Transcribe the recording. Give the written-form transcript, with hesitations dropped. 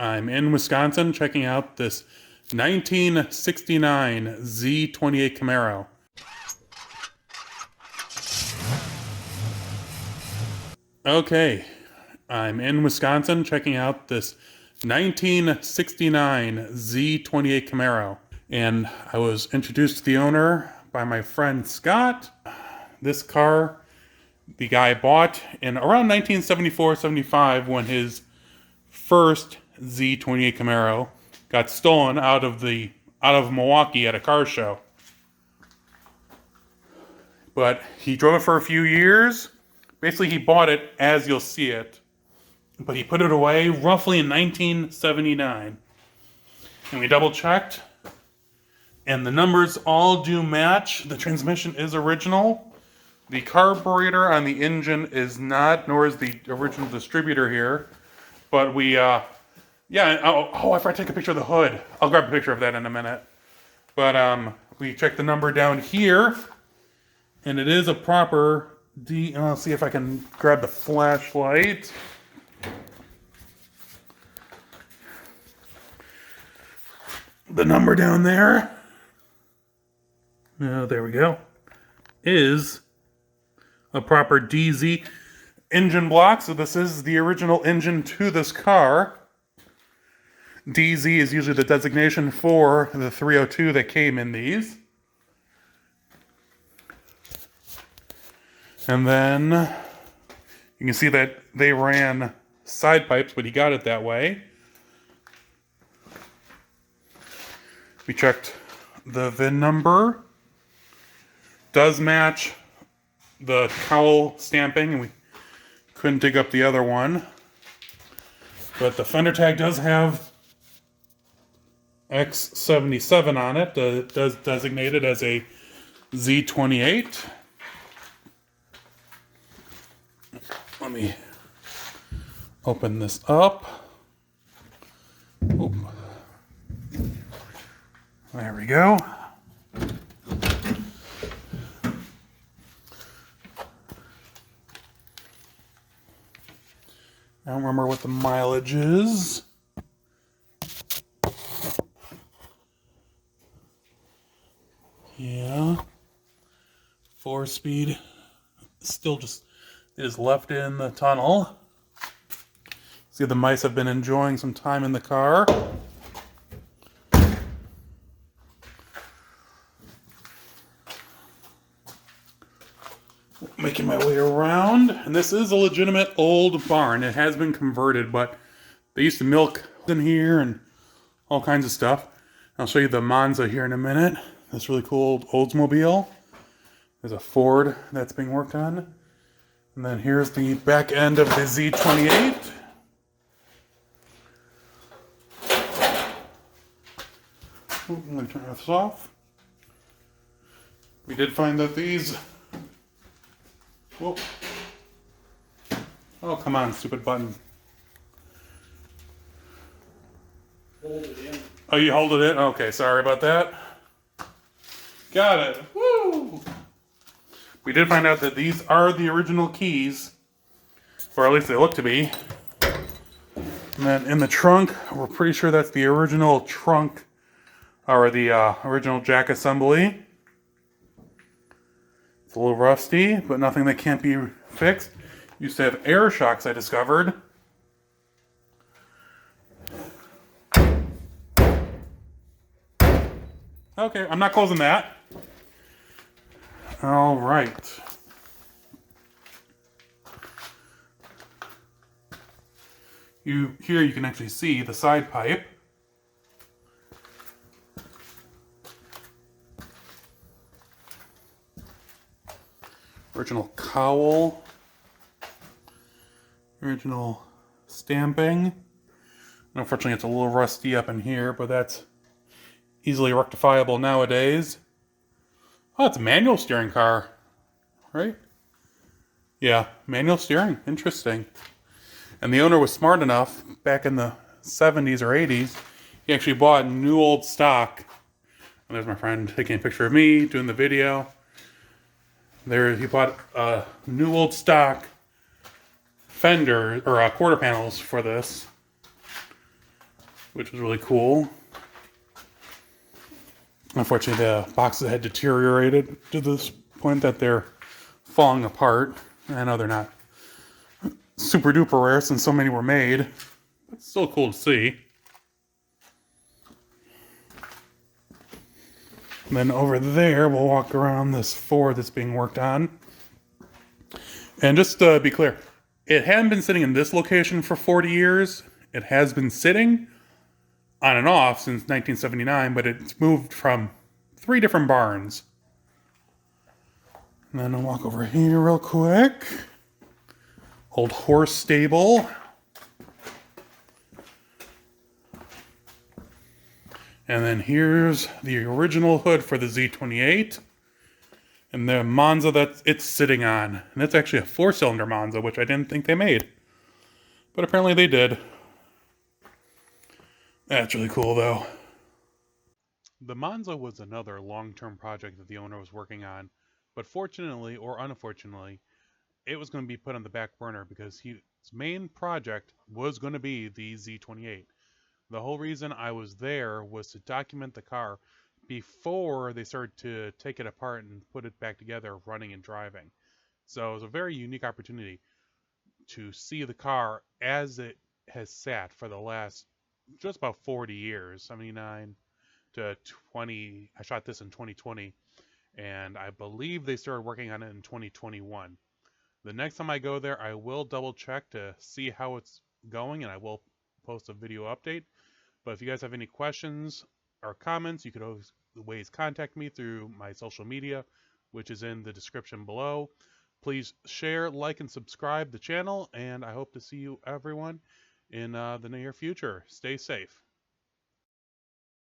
I'm in Wisconsin checking out this 1969 Z28 Camaro. Okay, I'm in Wisconsin checking out this 1969 Z28 Camaro. And I was introduced to the owner by my friend Scott. This car, the guy bought in around 1974-75 when his first Z28 Camaro got stolen out of Milwaukee at a car show. But he drove it for a few years. Basically, he bought it as you'll see it, but he put it away roughly in 1979. And we double checked, and the numbers all do match. The transmission is original. The carburetor on the engine is not, nor is the original distributor here. But we, I forgot to take a picture of the hood. I'll grab a picture of that in a minute. But we checked the number down here, and it is a proper I'll see if I can grab the flashlight. The number down there, there we go, is a proper DZ engine block. So this is the original engine to this car. DZ is usually the designation for the 302 that came in these. And then you can see that they ran side pipes, but he got it that way. We checked the VIN number. Does match the cowl stamping, and we couldn't dig up the other one. But the fender tag does have X77 on it. It does designate it as a Z28. Let me open this up. Oop. There we go. I don't remember what the mileage is. Yeah. 4-speed. Still just is left in the tunnel. See, the mice have been enjoying some time in the car. Making my way around, and this is a legitimate old barn. It has been converted, but they used to milk in here and all kinds of stuff. I'll show you the Monza here in a minute. This really cool old Oldsmobile. There's a Ford that's being worked on. And then here's the back end of the Z28. I'm going to turn this off. We did find that these... Whoa. Oh, come on, stupid button. Hold it in. Oh, you hold it in? Okay, sorry about that. Got it. Woo! We did find out that these are the original keys, or at least they look to be. And then in the trunk, we're pretty sure that's the original trunk, or the original jack assembly. It's a little rusty, but nothing that can't be fixed. Used to have air shocks, I discovered. Okay, I'm not closing that. All right. Here you can actually see the side pipe. Original cowl. Original stamping. Unfortunately, it's a little rusty up in here, but that's easily rectifiable nowadays. Oh, it's a manual steering car, right? Yeah, manual steering. Interesting. And the owner was smart enough, back in the 70s or 80s, he actually bought new old stock. And there's my friend taking a picture of me, doing the video. There, he bought new old stock fender, or quarter panels for this. which was really cool. Unfortunately, the boxes had deteriorated to this point that they're falling apart. I know they're not super duper rare since so many were made. It's still cool to see. And then over there, we'll walk around this Ford that's being worked on. And just to be clear, it hadn't been sitting in this location for 40 years. It has been sitting on and off since 1979, but it's moved from 3 different barns. And then I'll walk over here real quick. Old horse stable. And then here's the original hood for the Z28. And the Monza that it's sitting on. And that's actually a 4-cylinder Monza, which I didn't think they made. But apparently they did. That's really cool, though. The Monza was another long-term project that the owner was working on. But fortunately, or unfortunately, it was going to be put on the back burner because his main project was going to be the Z28. The whole reason I was there was to document the car before they started to take it apart and put it back together, running and driving. So it was a very unique opportunity to see the car as it has sat for the last just about 40 years, 79 to 20. I shot this in 2020, and I believe they started working on it in 2021. The next time I go there, I will double check to see how it's going, and I will post a video update. But if you guys have any questions or comments, you could always contact me through my social media, which is in the description below. Please share, like, and subscribe the channel, and I hope to see you everyone in the near future. Stay safe.